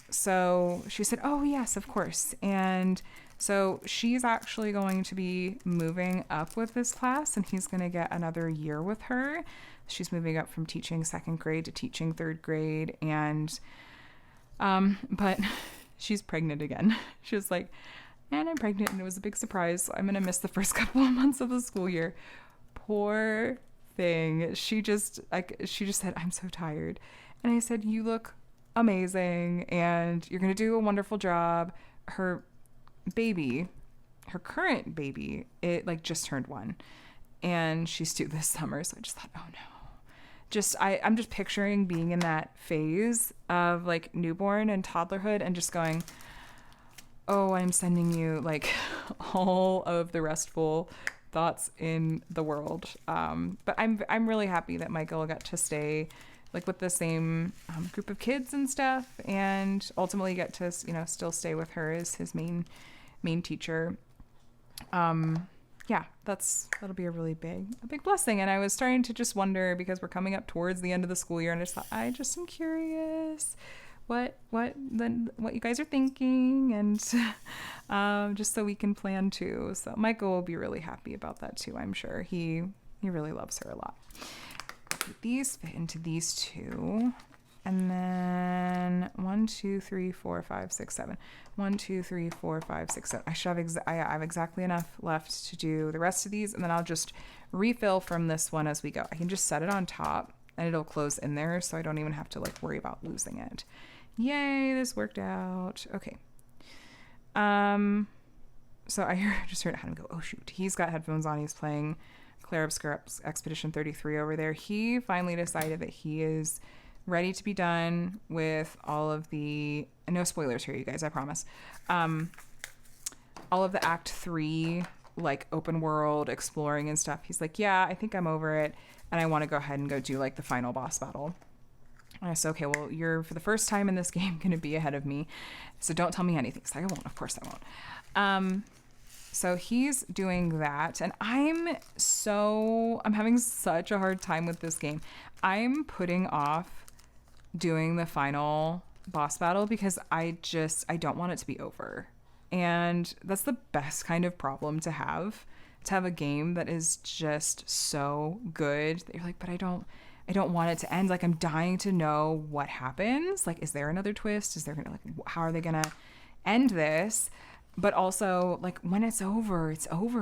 so she said, oh yes, of course. And so she's actually going to be moving up with this class, and he's going to get another year with her. She's moving up from teaching 2nd grade to teaching 3rd grade. And but she's pregnant again. She was like, and I'm pregnant, and it was a big surprise, so I'm going to miss the first couple of months of the school year. Poor thing. She just said, I'm so tired. And I said, you look amazing, and you're going to do a wonderful job. Her current baby, it like just turned 1, and she's due this summer. So I just thought, oh no. I'm just picturing being in that phase of like newborn and toddlerhood and just going, oh, I'm sending you like all of the restful thoughts in the world. But I'm really happy that Michael got to stay like with the same group of kids and stuff, and ultimately get to still stay with her as his main teacher. yeah, that'll be a big blessing. And I was starting to just wonder, because we're coming up towards the end of the school year, and I just thought, I just am curious what you guys are thinking, and just so we can plan too. So Michael will be really happy about that too, I'm sure. He really loves her a lot. These fit into these two. And then 1, 2, 3, 4, 5, 6, 7. 1, 2, 3, 4, 5, 6, 7. I have exactly enough left to do the rest of these, and then I'll just refill from this one as we go. I can just set it on top, and it'll close in there, so I don't even have to like worry about losing it. Yay, this worked out. Okay. So I just heard Adam go, oh shoot. He's got headphones on. He's playing Claire Obscure Expedition 33 over there. He finally decided that he is ready to be done with all of the, no spoilers here, you guys, I promise. All of the Act 3, like open world exploring and stuff. He's like, yeah, I think I'm over it, and I want to go ahead and go do like the final boss battle. And I said, okay, well, you're for the first time in this game going to be ahead of me, so don't tell me anything. So I won't, of course I won't. So he's doing that, and I'm having such a hard time with this game. I'm putting off doing the final boss battle because I don't want it to be over. And that's the best kind of problem to have a game that is just so good that you're like, but I don't want it to end. Like, I'm dying to know what happens. Like, is there another twist? Is there gonna, like, how are they gonna end this? But also, like, when it's over,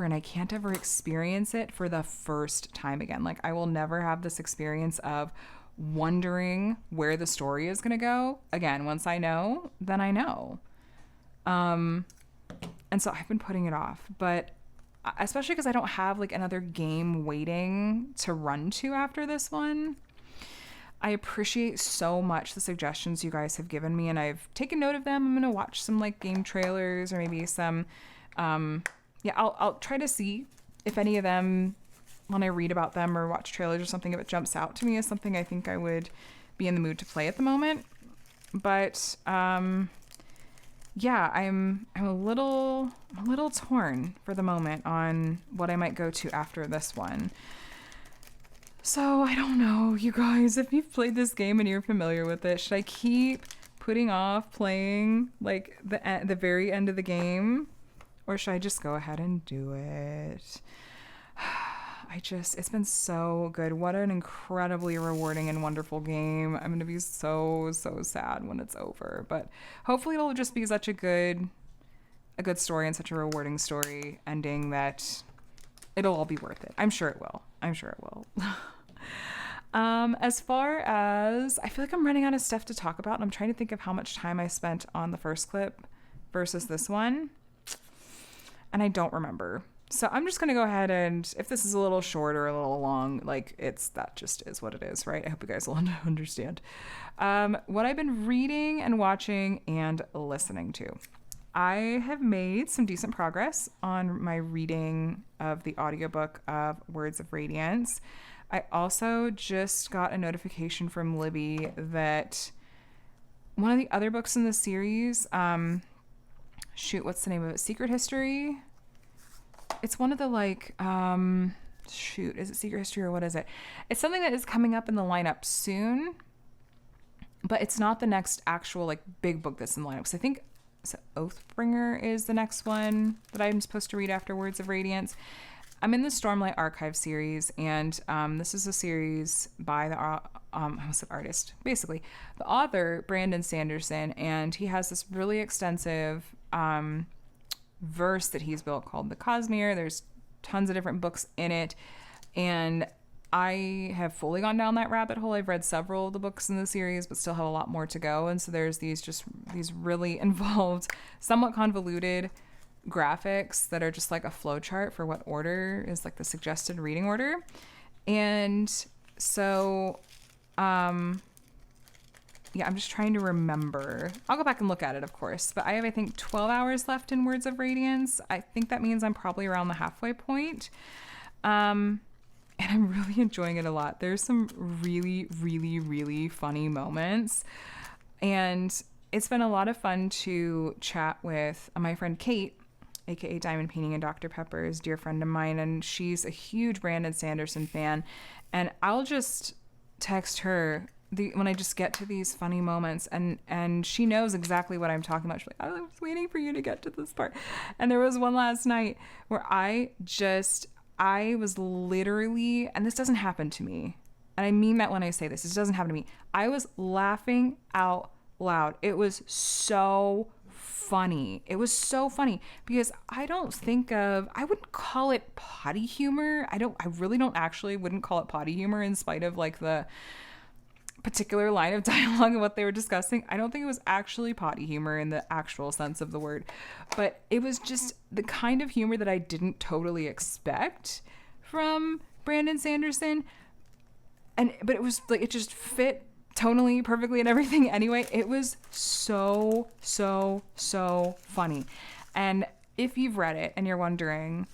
and I can't ever experience it for the first time again. Like, I will never have this experience of wondering where the story is gonna go again. Once I know, then I know. And so I've been putting it off, but especially because I don't have like another game waiting to run to after this one. I appreciate so much the suggestions you guys have given me, and I've taken note of them. I'm gonna watch some like game trailers or maybe some I'll try to see if any of them, when I read about them or watch trailers or something, if it jumps out to me as something I think I would be in the mood to play at the moment. But yeah, I'm a little torn for the moment on what I might go to after this one. So I don't know, you guys, if you've played this game and you're familiar with it, should I keep putting off playing like the very end of the game, or should I just go ahead and do it? It's been so good. What an incredibly rewarding and wonderful game. I'm going to be so sad when it's over, but hopefully it'll just be such a good story and such a rewarding story ending that it'll all be worth it. I'm sure it will. As far as, I feel like I'm running out of stuff to talk about, and I'm trying to think of how much time I spent on the first clip versus this one, and I don't remember. So I'm just going to go ahead, and if this is a little short or a little long, like, that just is what it is, right? I hope you guys will understand. What I've been reading and watching and listening to. I have made some decent progress on my reading of the audiobook of Words of Radiance. I also just got a notification from Libby that one of the other books in the series, what's the name of it? Secret History? It's one of the, like, is it Secret History or what is it? It's something that is coming up in the lineup soon, but it's not the next actual, like, big book that's in the lineup. So I think Oathbringer is the next one that I'm supposed to read after Words of Radiance. I'm in the Stormlight Archive series, and this is a series by the artist, basically the author, Brandon Sanderson, and he has this really extensive verse that he's built called the Cosmere. There's tons of different books in it, and I have fully gone down that rabbit hole. I've read several of the books in the series, but still have a lot more to go. And so there's these really involved, somewhat convoluted graphics that are just like a flow chart for what order is like the suggested reading order. And so, I'm just trying to remember. I'll go back and look at it, of course. But I have, I think, 12 hours left in Words of Radiance. I think that means I'm probably around the halfway point. And I'm really enjoying it a lot. There's some really, really, really funny moments. And it's been a lot of fun to chat with my friend Kate, aka Diamond Painting and Dr. Pepper, is a dear friend of mine, and she's a huge Brandon Sanderson fan. And I'll just text her when I just get to these funny moments, and she knows exactly what I'm talking about. She's like, I was waiting for you to get to this part. And there was one last night where I was literally, and this doesn't happen to me, and I mean that when I say this doesn't happen to me. I was laughing out loud. It was so funny. It was so funny because I wouldn't call it potty humor. I wouldn't call it potty humor in spite of like the particular line of dialogue and what they were discussing. I don't think it was actually potty humor in the actual sense of the word, but it was just the kind of humor that I didn't totally expect from Brandon Sanderson. But it was like, it just fit tonally perfectly and everything anyway. It was so funny. And if you've read it and you're wondering,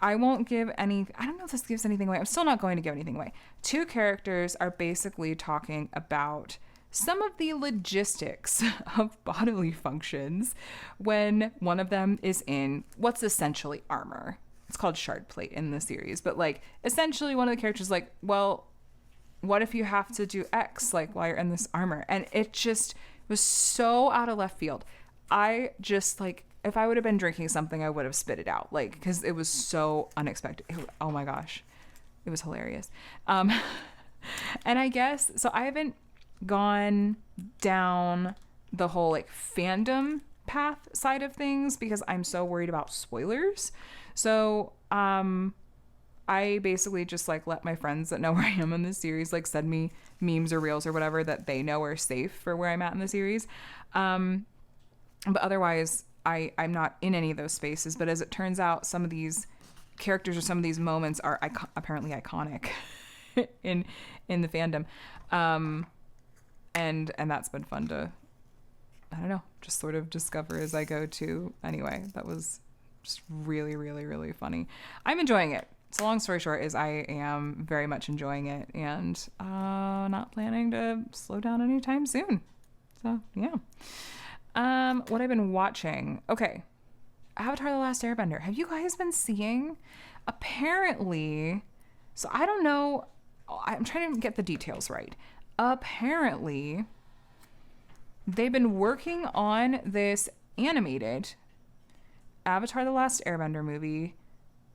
I won't give any, I don't know if this gives anything away. I'm still not going to give anything away. Two characters are basically talking about some of the logistics of bodily functions when one of them is in what's essentially armor. It's called shard plate in the series, but like essentially one of the characters is like, well, what if you have to do X, like while you're in this armor? And it just was so out of left field. I just like, if I would have been drinking something, I would have spit it out, like, because it was so unexpected. Oh my gosh, it was hilarious. And I guess, so I haven't gone down the whole like fandom path side of things because I'm so worried about spoilers. So, I basically just like let my friends that know where I am in the series like send me memes or reels or whatever that they know are safe for where I'm at in the series. But otherwise, I'm not in any of those spaces. But as it turns out, some of these characters or some of these moments are apparently iconic in the fandom, and that's been fun to, I don't know, just sort of discover as I go too. Anyway, that was just really, really, really funny. I'm enjoying it. So long story short is I am very much enjoying it and not planning to slow down anytime soon. So, yeah. What I've been watching. Okay. Avatar: The Last Airbender. Have you guys been seeing? Apparently, so I don't know. I'm trying to get the details right. Apparently, they've been working on this animated Avatar: The Last Airbender movie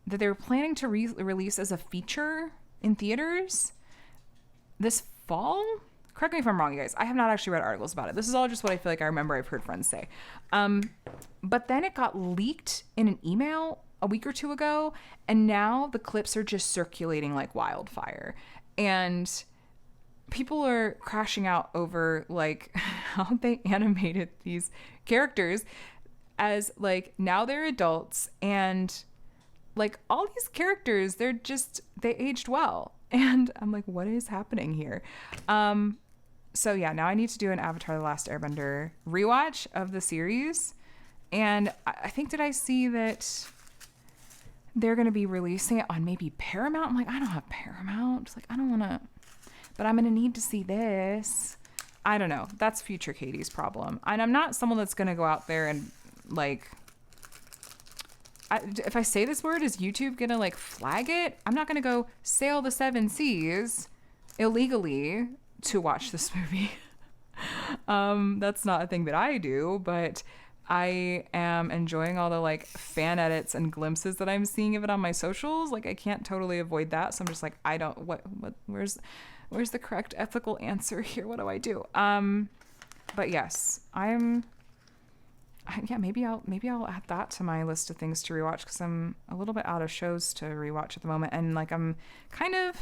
that they were planning to release as a feature in theaters this fall. Correct me if I'm wrong, you guys. I have not actually read articles about it. This is all just what I feel like I remember I've heard friends say. But then it got leaked in an email a week or two ago, and now the clips are just circulating like wildfire. And people are crashing out over like how they animated these characters as like now they're adults, and like all these characters, they aged well. And I'm like, what is happening here? So yeah, now I need to do an Avatar: The Last Airbender rewatch of the series. And I think, did I see that they're going to be releasing it on maybe Paramount? I'm like, I don't have Paramount. Like, I don't want to, but I'm going to need to see this. I don't know. That's future Katie's problem. And I'm not someone that's going to go out there and like, if I say this word, is YouTube going to like flag it? I'm not going to go sail the 7 seas illegally to watch this movie. That's not a thing that I do, but I am enjoying all the like fan edits and glimpses that I'm seeing of it on my socials. Like I can't totally avoid that. So I'm just like, I don't, where's the correct ethical answer here? What do I do? But yes, maybe I'll add that to my list of things to rewatch because I'm a little bit out of shows to rewatch at the moment, and like I'm kind of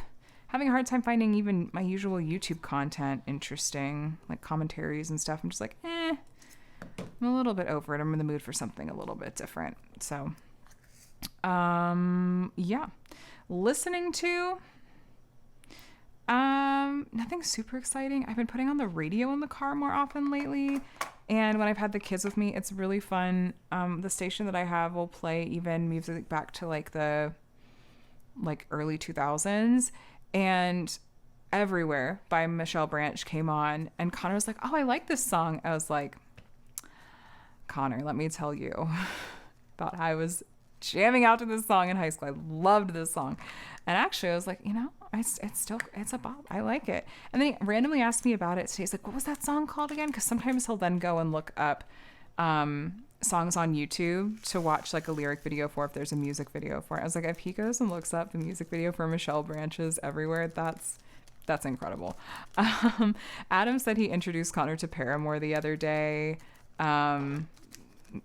having a hard time finding even my usual YouTube content interesting, like commentaries and stuff. I'm just like, I'm a little bit over it. I'm in the mood for something a little bit different. So, yeah, listening to nothing super exciting. I've been putting on the radio in the car more often lately. And when I've had the kids with me, it's really fun. The station that I have will play even music back to like the early 2000s. And Everywhere by Michelle Branch came on. And Connor was like, oh, I like this song. I was like, Connor, let me tell you, about how I was jamming out to this song in high school. I loved this song. And actually I was like, it's a bop. I like it. And then he randomly asked me about it today. He's like, what was that song called again? Because sometimes he'll then go and look up songs on YouTube to watch like a lyric video for if there's a music video for it. I was like, if he goes and looks up the music video for Michelle Branches Everywhere, that's incredible. Adam said he introduced Connor to Paramore the other day.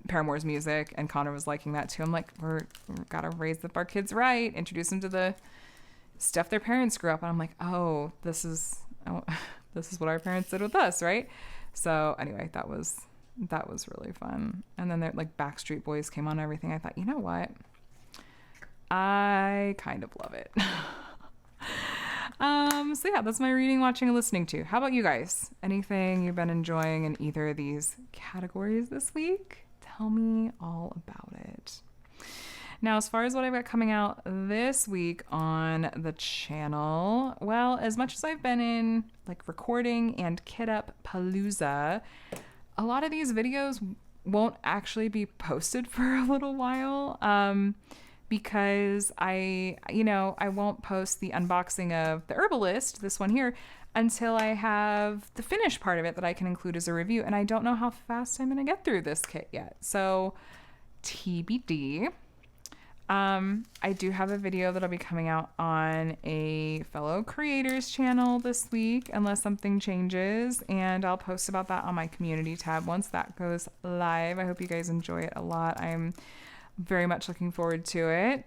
Paramore's music, and Connor was liking that too. I'm like, we're gotta raise up our kids right, introduce them to the stuff their parents grew up on. I'm like, this is what our parents did with us, right? So anyway, that was really fun. And then like Backstreet Boys came on and everything. I thought, you know what? I kind of love it. So yeah, that's my reading, watching, and listening to. How about you guys? Anything you've been enjoying in either of these categories this week? Tell me all about it. Now, as far as what I've got coming out this week on the channel, well, as much as I've been in like recording and kit up palooza, a lot of these videos won't actually be posted for a little while, because I won't post the unboxing of the Herbalist, this one here, until I have the finished part of it that I can include as a review. And I don't know how fast I'm going to get through this kit yet. So TBD. I do have a video that'll be coming out on a fellow creator's channel this week, unless something changes, and I'll post about that on my community tab once that goes live. I hope you guys enjoy it a lot. I'm very much looking forward to it.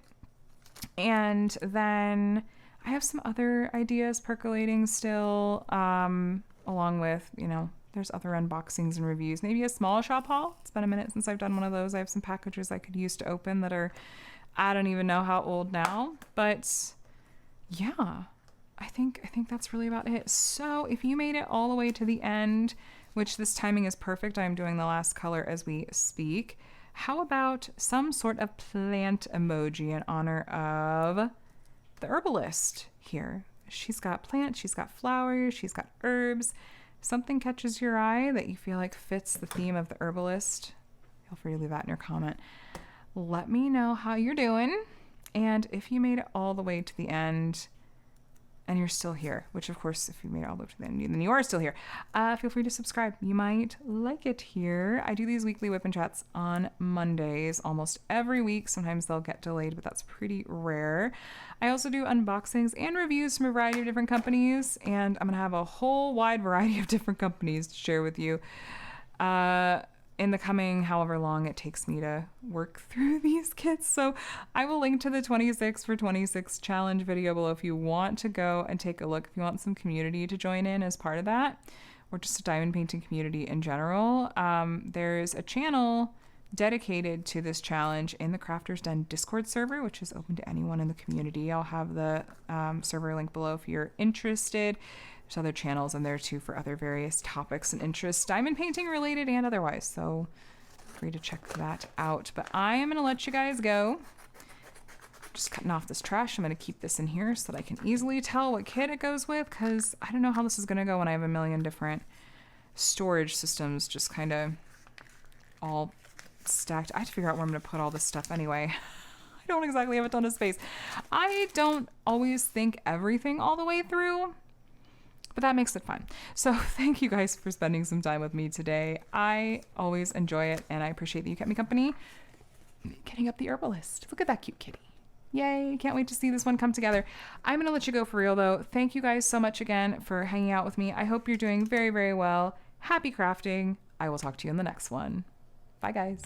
And then I have some other ideas percolating still, along with, there's other unboxings and reviews. Maybe a small shop haul. It's been a minute since I've done one of those. I have some packages I could use to open that are, I don't even know how old now. But yeah, I think that's really about it. So if you made it all the way to the end, which this timing is perfect, I'm doing the last color as we speak. How about some sort of plant emoji in honor of the Herbalist here? She's got plants, she's got flowers, she's got herbs. If something catches your eye that you feel like fits the theme of the Herbalist, feel free to leave that in your comment. Let me know how you're doing. And if you made it all the way to the end and you're still here, which of course, if you made it all the way to the end, then you are still here, feel free to subscribe. You might like it here. I do these weekly WIP and Chats on Mondays almost every week. Sometimes they'll get delayed, but that's pretty rare. I also do unboxings and reviews from a variety of different companies, and I'm going to have a whole wide variety of different companies to share with you in the coming however long it takes me to work through these kits. So I will link to the 26 for 26 challenge video below if you want to go and take a look, if you want some community to join in as part of that, or just a diamond painting community in general. There's a channel dedicated to this challenge in the Crafters Den Discord server, which is open to anyone in the community. I'll have the server link below if you're interested. There's other channels in there too for other various topics and interests, diamond painting related and otherwise. So feel free to check that out. But I am going to let you guys go. Just cutting off this trash. I'm going to keep this in here so that I can easily tell what kit it goes with, because I don't know how this is going to go when I have a million different storage systems just kind of all stacked. I have to figure out where I'm going to put all this stuff anyway. I don't exactly have a ton of space. I don't always think everything all the way through, but that makes it fun. So thank you guys for spending some time with me today. I always enjoy it, and I appreciate that you kept me company getting up the Herbalist. Look at that cute kitty. Yay, can't wait to see this one come together. I'm going to let you go for real, though. Thank you guys so much again for hanging out with me. I hope you're doing very, very well. Happy crafting. I will talk to you in the next one. Bye, guys.